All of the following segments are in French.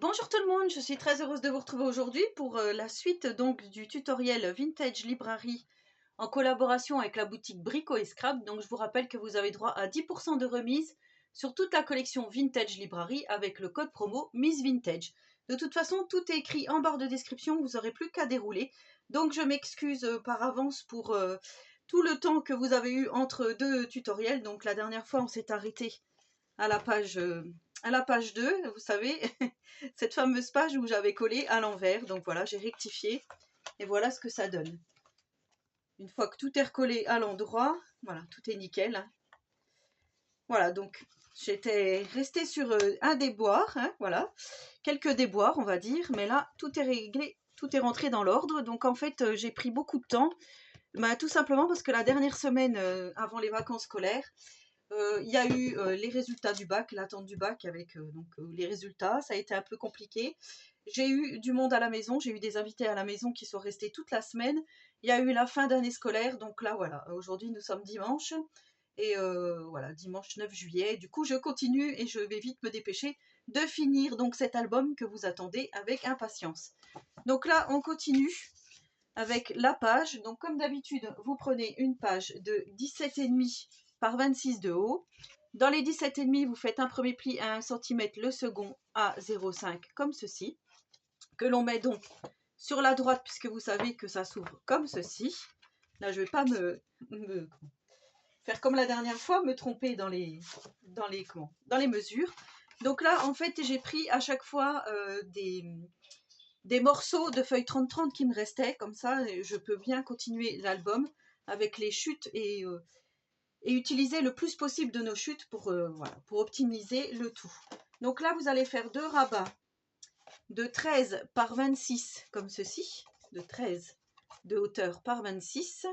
Bonjour tout le monde, je suis très heureuse de vous retrouver aujourd'hui pour la suite donc du tutoriel Vintage Library en collaboration avec la boutique Brico et Scrap. Donc je vous rappelle que vous avez droit à 10% de remise sur toute la collection Vintage Library avec le code promo Miss Vintage. De toute façon, tout est écrit en barre de description, vous n'aurez plus qu'à dérouler. Donc je m'excuse par avance pour tout le temps que vous avez eu entre deux tutoriels. Donc la dernière fois, on s'est arrêté à la page 2, vous savez, cette fameuse page où j'avais collé à l'envers. Donc voilà, j'ai rectifié et voilà ce que ça donne. Une fois que tout est recollé à l'endroit, voilà, tout est nickel. Hein. Voilà, donc j'étais restée sur un déboire, hein, voilà, quelques déboires on va dire, mais là tout est réglé, tout est rentré dans l'ordre. Donc en fait j'ai pris beaucoup de temps, tout simplement parce que la dernière semaine avant les vacances scolaires, il y a eu les résultats du bac, l'attente du bac avec les résultats. Ça a été un peu compliqué. J'ai eu du monde à la maison, j'ai eu des invités à la maison qui sont restés toute la semaine. Il y a eu la fin d'année scolaire, donc là voilà, aujourd'hui nous sommes dimanche. Et voilà, dimanche 9 juillet. Du coup, je continue et je vais vite me dépêcher de finir donc cet album que vous attendez avec impatience. Donc là, on continue avec la page. Donc comme d'habitude, vous prenez une page de 17,5 par 26 de haut. Dans les 17,5, vous faites un premier pli à 1 cm, le second à 0,5 comme ceci, que l'on met donc sur la droite puisque vous savez que ça s'ouvre comme ceci. Là, je ne vais pas me faire comme la dernière fois, me tromper dans les mesures. Donc là, en fait, j'ai pris à chaque fois des morceaux de feuilles 30-30 qui me restaient, comme ça je peux bien continuer l'album avec les chutes et utiliser le plus possible de nos chutes pour, voilà, pour optimiser le tout. Donc là vous allez faire deux rabats de 13 par 26 comme ceci, de 13 de hauteur par 26.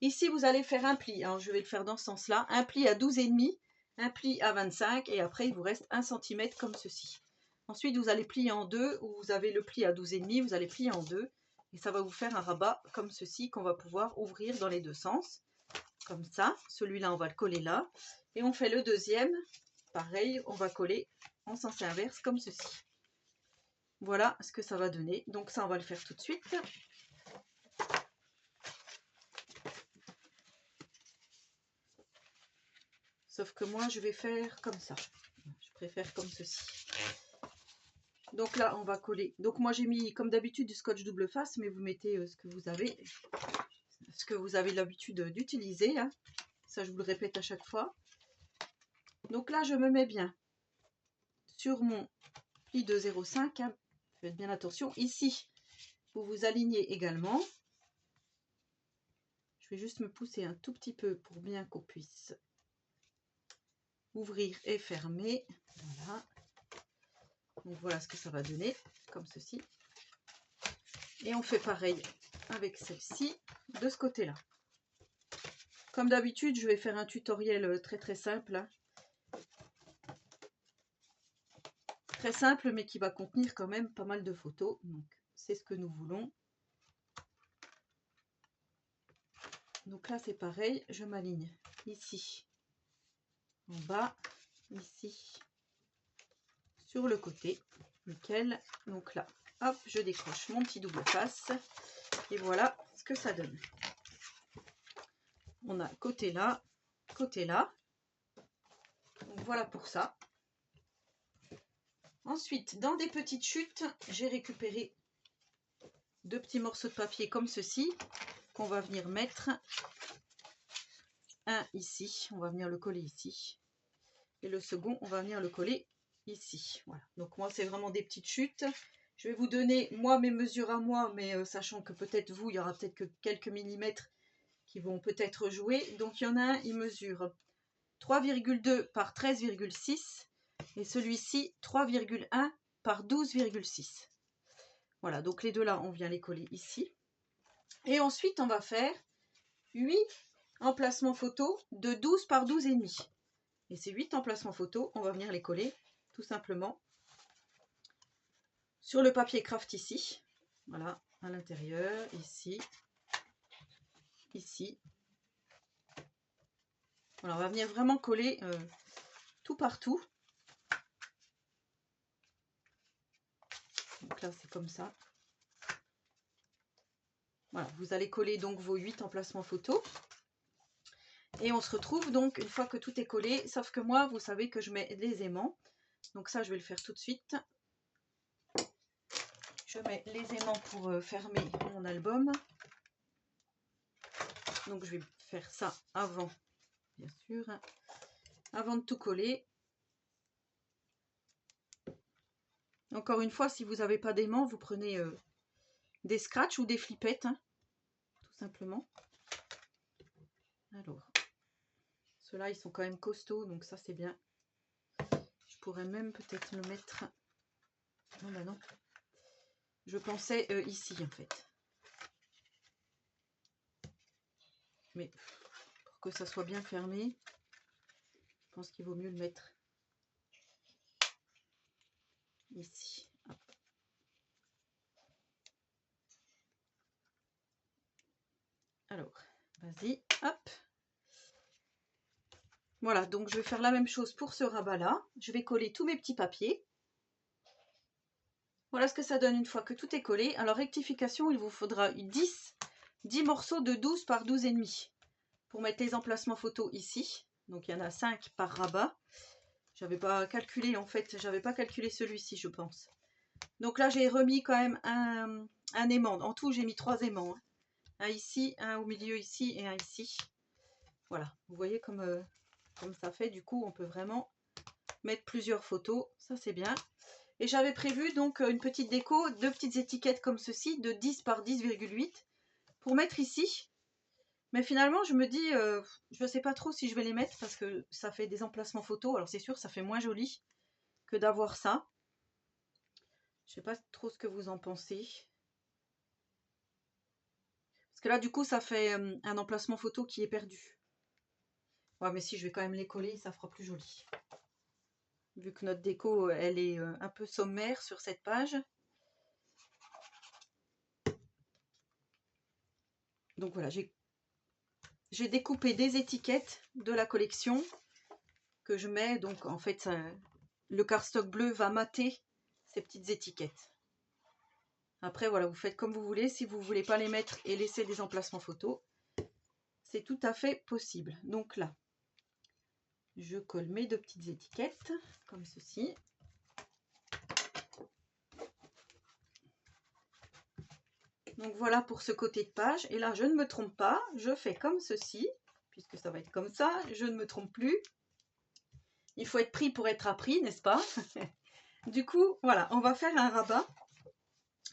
Ici vous allez faire un pli, alors je vais le faire dans ce sens là, un pli à 12,5, un pli à 25 et après il vous reste 1 cm comme ceci. Ensuite, vous allez plier en deux, où vous avez le pli à 12,5, vous allez plier en deux, et ça va vous faire un rabat comme ceci, qu'on va pouvoir ouvrir dans les deux sens, comme ça. Celui-là, on va le coller là, et on fait le deuxième, pareil, on va coller en sens inverse, comme ceci. Voilà ce que ça va donner, donc ça, on va le faire tout de suite. Sauf que moi, je vais faire comme ça, je préfère comme ceci. Donc là, on va coller. Donc moi, j'ai mis, comme d'habitude, du scotch double face, mais vous mettez ce que vous avez l'habitude d'utiliser. Hein. Ça, je vous le répète à chaque fois. Donc là, je me mets bien sur mon pli de 0,5. Hein. Faites bien attention. Ici, vous vous alignez également. Je vais juste me pousser un tout petit peu pour bien qu'on puisse ouvrir et fermer. Voilà. Donc voilà ce que ça va donner, comme ceci. Et on fait pareil avec celle-ci, de ce côté-là. Comme d'habitude, je vais faire un tutoriel très simple. Hein. Très simple, mais qui va contenir quand même pas mal de photos. Donc, c'est ce que nous voulons. Donc là, c'est pareil. Je m'aligne ici, en bas, ici, sur le côté. Nickel. Donc là, hop, je décroche mon petit double face. Et voilà ce que ça donne. On a côté là, côté là. Donc voilà pour ça. Ensuite, dans des petites chutes, j'ai récupéré deux petits morceaux de papier comme ceci, qu'on va venir mettre. Un ici, on va venir le coller ici. Et le second, on va venir le coller ici. Voilà. Donc moi, c'est vraiment des petites chutes. Je vais vous donner, moi, mes mesures à moi, mais sachant que peut-être vous, il y aura peut-être que quelques millimètres qui vont peut-être jouer. Donc il y en a un, il mesure 3,2 par 13,6 et celui-ci 3,1 par 12,6. Voilà, donc les deux là, on vient les coller ici. Et ensuite, on va faire 8 emplacements photos de 12 par 12,5. Et ces 8 emplacements photos, on va venir les coller tout simplement sur le papier craft ici. Voilà, à l'intérieur, ici, ici. Voilà, on va venir vraiment coller tout partout. Donc là, c'est comme ça. Voilà, vous allez coller donc vos 8 emplacements photos. Et on se retrouve donc une fois que tout est collé, sauf que moi, vous savez que je mets les aimants. Donc ça, je vais le faire tout de suite. Je mets les aimants pour fermer mon album. Donc je vais faire ça avant, bien sûr, avant de tout coller. Encore une fois, si vous n'avez pas d'aimants, vous prenez des scratchs ou des flippettes, hein, tout simplement. Alors, ceux-là, ils sont quand même costauds, donc ça, c'est bien. Je pourrais même peut-être le mettre... Non, bah non. Je pensais ici, en fait. Mais pour que ça soit bien fermé, je pense qu'il vaut mieux le mettre ici. Hop. Alors, vas-y, hop. Voilà, donc je vais faire la même chose pour ce rabat-là. Je vais coller tous mes petits papiers. Voilà ce que ça donne une fois que tout est collé. Alors, rectification, il vous faudra 10 morceaux de 12 par 12,5 pour mettre les emplacements photos ici. Donc, il y en a 5 par rabat. J'avais pas calculé, en fait, j'avais pas calculé celui-ci, je pense. Donc là, j'ai remis quand même un aimant. En tout, j'ai mis 3 aimants. Hein. Un ici, un au milieu ici et un ici. Voilà, vous voyez comme ça fait. Du coup, on peut vraiment mettre plusieurs photos. Ça, c'est bien. Et j'avais prévu donc une petite déco, 2 petites étiquettes comme ceci, de 10 par 10,8 pour mettre ici. Mais finalement, je me dis, je ne sais pas trop si je vais les mettre parce que ça fait des emplacements photos. Alors c'est sûr, ça fait moins joli que d'avoir ça. Je ne sais pas trop ce que vous en pensez. Parce que là, du coup, ça fait un emplacement photo qui est perdu. Ouais, mais si, je vais quand même les coller, ça fera plus joli. Vu que notre déco, elle est un peu sommaire sur cette page. Donc voilà, j'ai découpé des étiquettes de la collection que je mets. Donc en fait, le cardstock bleu va mater ces petites étiquettes. Après, voilà, vous faites comme vous voulez. Si vous ne voulez pas les mettre et laisser des emplacements photos, c'est tout à fait possible. Donc là, je colle mes 2 petites étiquettes, comme ceci. Donc voilà pour ce côté de page. Et là, je ne me trompe pas. Je fais comme ceci, puisque ça va être comme ça. Je ne me trompe plus. Il faut être pris pour être appris, n'est-ce pas? Du coup, voilà, on va faire un rabat.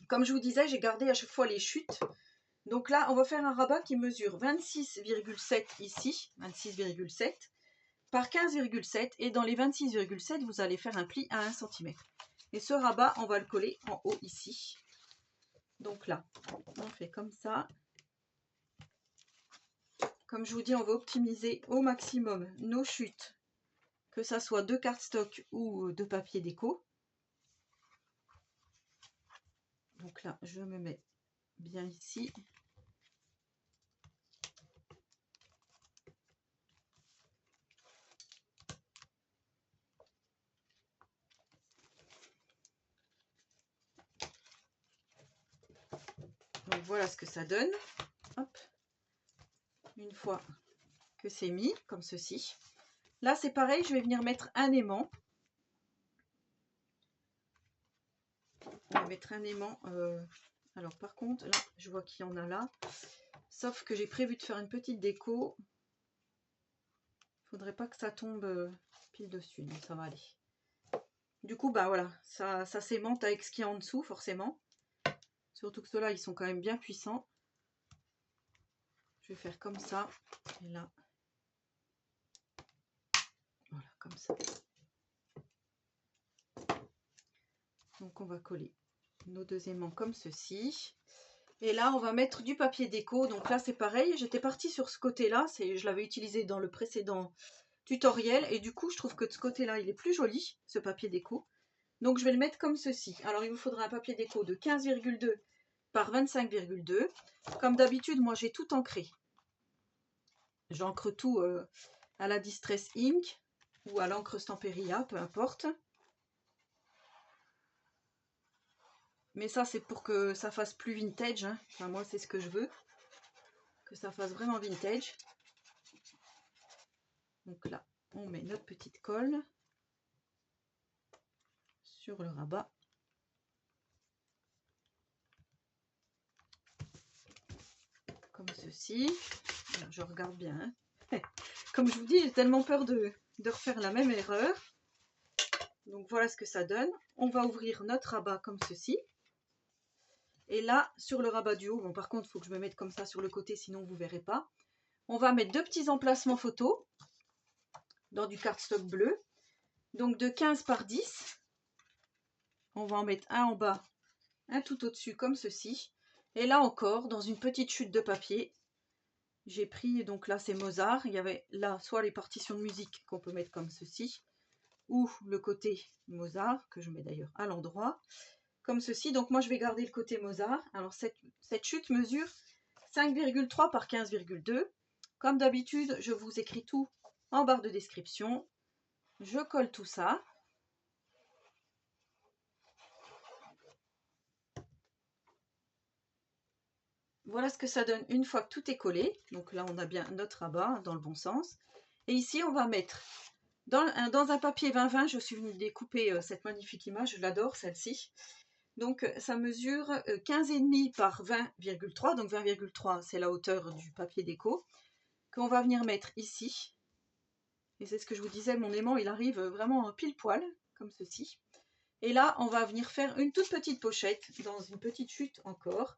Comme je vous disais, j'ai gardé à chaque fois les chutes. Donc là, on va faire un rabat qui mesure 26,7 ici, 26,7 par 15,7. Et dans les 26,7, vous allez faire un pli à 1 cm. Et ce rabat, on va le coller en haut ici. Donc là, on fait comme ça. Comme je vous dis, on va optimiser au maximum nos chutes, que ça soit de cardstock ou de papier déco. Donc là, je me mets bien ici. Donc voilà ce que ça donne. Hop. Une fois que c'est mis, comme ceci. Là, c'est pareil, je vais venir mettre un aimant. On va mettre un aimant. Alors par contre, là, je vois qu'il y en a là. Sauf que j'ai prévu de faire une petite déco. Il faudrait pas que ça tombe pile dessus, donc ça va aller. Du coup, bah voilà, ça s'aimante avec ce qu'il y a en dessous, forcément. Surtout que ceux-là, ils sont quand même bien puissants. Je vais faire comme ça. Et là, voilà, comme ça. Donc on va coller nos 2 aimants comme ceci. Et là, on va mettre du papier déco. Donc là, c'est pareil. J'étais partie sur ce côté-là. Je l'avais utilisé dans le précédent tutoriel. Et du coup, je trouve que de ce côté-là, il est plus joli, ce papier déco. Donc, je vais le mettre comme ceci. Alors, il vous faudra un papier déco de 15,2 par 25,2. Comme d'habitude, moi, j'ai tout ancré. J'encre tout à la Distress Ink ou à l'encre Stamperia, peu importe. Mais ça, c'est pour que ça fasse plus vintage, hein. Enfin, moi, c'est ce que je veux. Que ça fasse vraiment vintage. Donc là, on met notre petite colle sur le rabat. Comme ceci. Alors, je regarde bien. Hein. Comme je vous dis, j'ai tellement peur de refaire la même erreur. Donc voilà ce que ça donne. On va ouvrir notre rabat comme ceci. Et là, sur le rabat du haut, bon par contre, il faut que je me mette comme ça sur le côté, sinon vous ne verrez pas. On va mettre deux petits emplacements photo dans du cardstock bleu. Donc de 15 par 10. On va en mettre un en bas, un tout au-dessus comme ceci. Et là encore, dans une petite chute de papier, j'ai pris, donc là c'est Mozart. Il y avait là soit les partitions de musique qu'on peut mettre comme ceci, ou le côté Mozart, que je mets d'ailleurs à l'endroit. Comme ceci, donc moi je vais garder le côté Mozart. Alors cette chute mesure 5,3 par 15,2. Comme d'habitude, je vous écris tout en barre de description. Je colle tout ça. Voilà ce que ça donne une fois que tout est collé. Donc là, on a bien notre rabat dans le bon sens. Et ici, on va mettre dans un papier 20-20. Je suis venue découper cette magnifique image. Je l'adore, celle-ci. Donc ça mesure 15,5 par 20,3. Donc 20,3, c'est la hauteur du papier déco qu'on va venir mettre ici. Et c'est ce que je vous disais, mon aimant, il arrive vraiment pile poil, comme ceci. Et là, on va venir faire une toute petite pochette dans une petite chute encore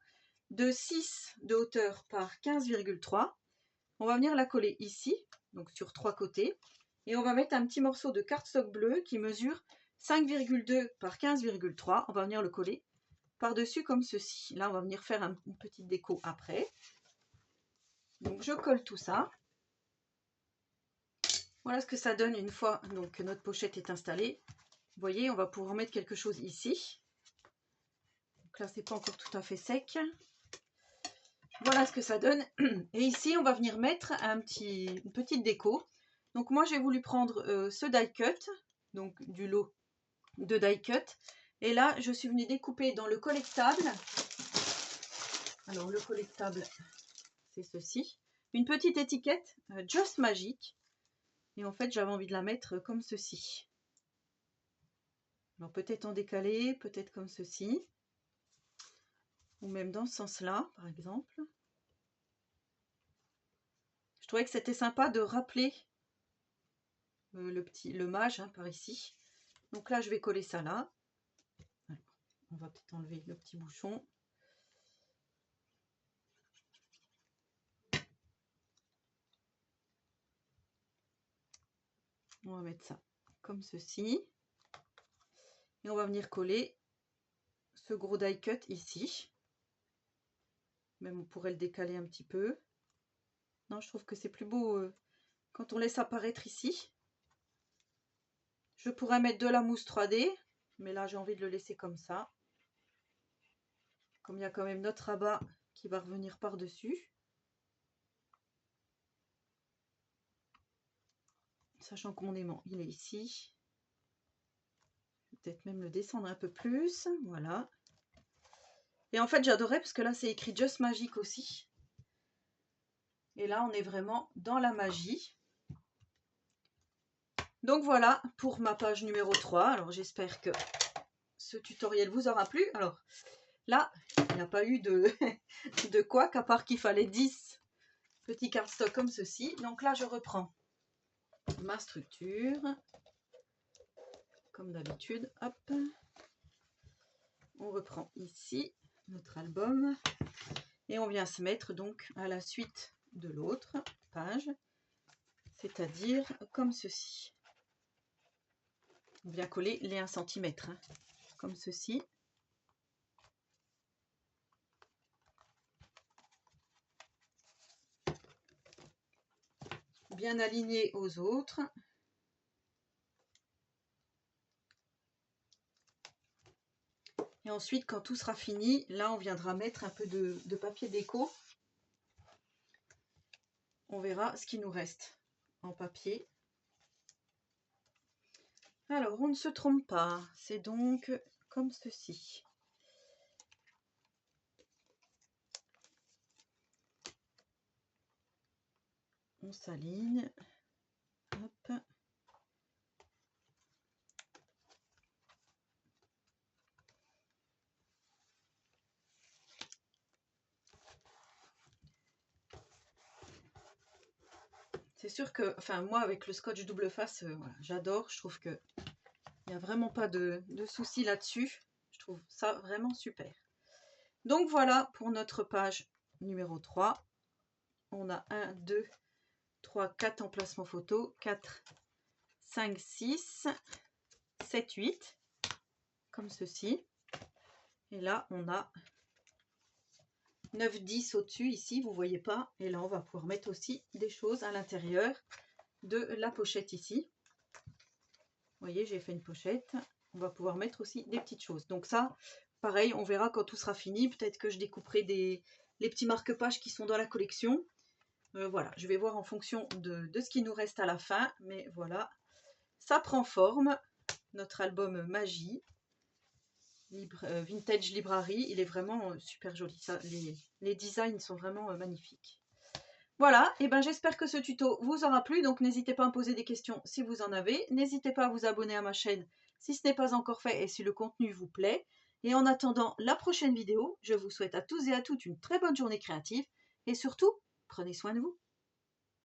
de 6 de hauteur par 15,3. On va venir la coller ici, donc sur 3 côtés. Et on va mettre un petit morceau de cardstock bleu qui mesure 5,2 par 15,3. On va venir le coller par-dessus comme ceci. Là, on va venir faire une petite déco après. Donc, je colle tout ça. Voilà ce que ça donne une fois donc, que notre pochette est installée. Vous voyez, on va pouvoir mettre quelque chose ici. Donc là, c'est pas encore tout à fait sec. Voilà ce que ça donne. Et ici, on va venir mettre une petite déco. Donc moi, j'ai voulu prendre ce die cut, donc du lot de die cut. Et là, je suis venue découper dans le collectable. Alors, le collectable, c'est ceci. Une petite étiquette Just Magic. Et en fait, j'avais envie de la mettre comme ceci. Alors, peut-être en décalé, peut-être comme ceci. Ou même dans ce sens-là, par exemple. Je trouvais que c'était sympa de rappeler le mage hein, par ici. Donc là, je vais coller ça là. Alors, on va peut-être enlever le petit bouchon. On va mettre ça comme ceci. Et on va venir coller ce gros die cut ici. Même on pourrait le décaler un petit peu. Non, je trouve que c'est plus beau quand on laisse apparaître ici. Je pourrais mettre de la mousse 3D, mais là j'ai envie de le laisser comme ça. Comme il y a quand même notre rabat qui va revenir par-dessus. Sachant que mon aimant, il est ici. Je vais peut-être même le descendre un peu plus. Voilà. Et en fait, j'adorais parce que là, c'est écrit Just Magic aussi. Et là, on est vraiment dans la magie. Donc voilà pour ma page numéro 3. Alors, j'espère que ce tutoriel vous aura plu. Alors, là, il n'y a pas eu de quoi qu'à part qu'il fallait 10 petits cardstock comme ceci. Donc là, je reprends ma structure. Comme d'habitude, hop. On reprend ici notre album. Et on vient se mettre donc à la suite de l'autre page. C'est-à-dire comme ceci. On vient coller les 1 cm. Hein, comme ceci. Bien aligné aux autres. Et ensuite, quand tout sera fini, là, on viendra mettre un peu de papier déco. On verra ce qui nous reste en papier. Alors, on ne se trompe pas. C'est donc comme ceci. On s'aligne. Hop. C'est sûr que, enfin moi avec le scotch double face, voilà, j'adore, je trouve que il n'y a vraiment pas de souci là-dessus. Je trouve ça vraiment super. Donc voilà pour notre page numéro 3. On a 1, 2, 3, 4 emplacements photos, 4, 5, 6, 7, 8, comme ceci. Et là, on a 9, 10 au-dessus, ici, vous ne voyez pas. Et là, on va pouvoir mettre aussi des choses à l'intérieur de la pochette ici. Vous voyez, j'ai fait une pochette. On va pouvoir mettre aussi des petites choses. Donc ça, pareil, on verra quand tout sera fini. Peut-être que je découperai les petits marque-pages qui sont dans la collection. Voilà, je vais voir en fonction de ce qui nous reste à la fin. Mais voilà, ça prend forme. Notre album Magie. Vintage Library, il est vraiment super joli. Ça, les designs sont vraiment magnifiques. Voilà, et ben j'espère que ce tuto vous aura plu. Donc n'hésitez pas à me poser des questions si vous en avez. N'hésitez pas à vous abonner à ma chaîne si ce n'est pas encore fait et si le contenu vous plaît. Et en attendant la prochaine vidéo, je vous souhaite à tous et à toutes une très bonne journée créative. Et surtout, prenez soin de vous.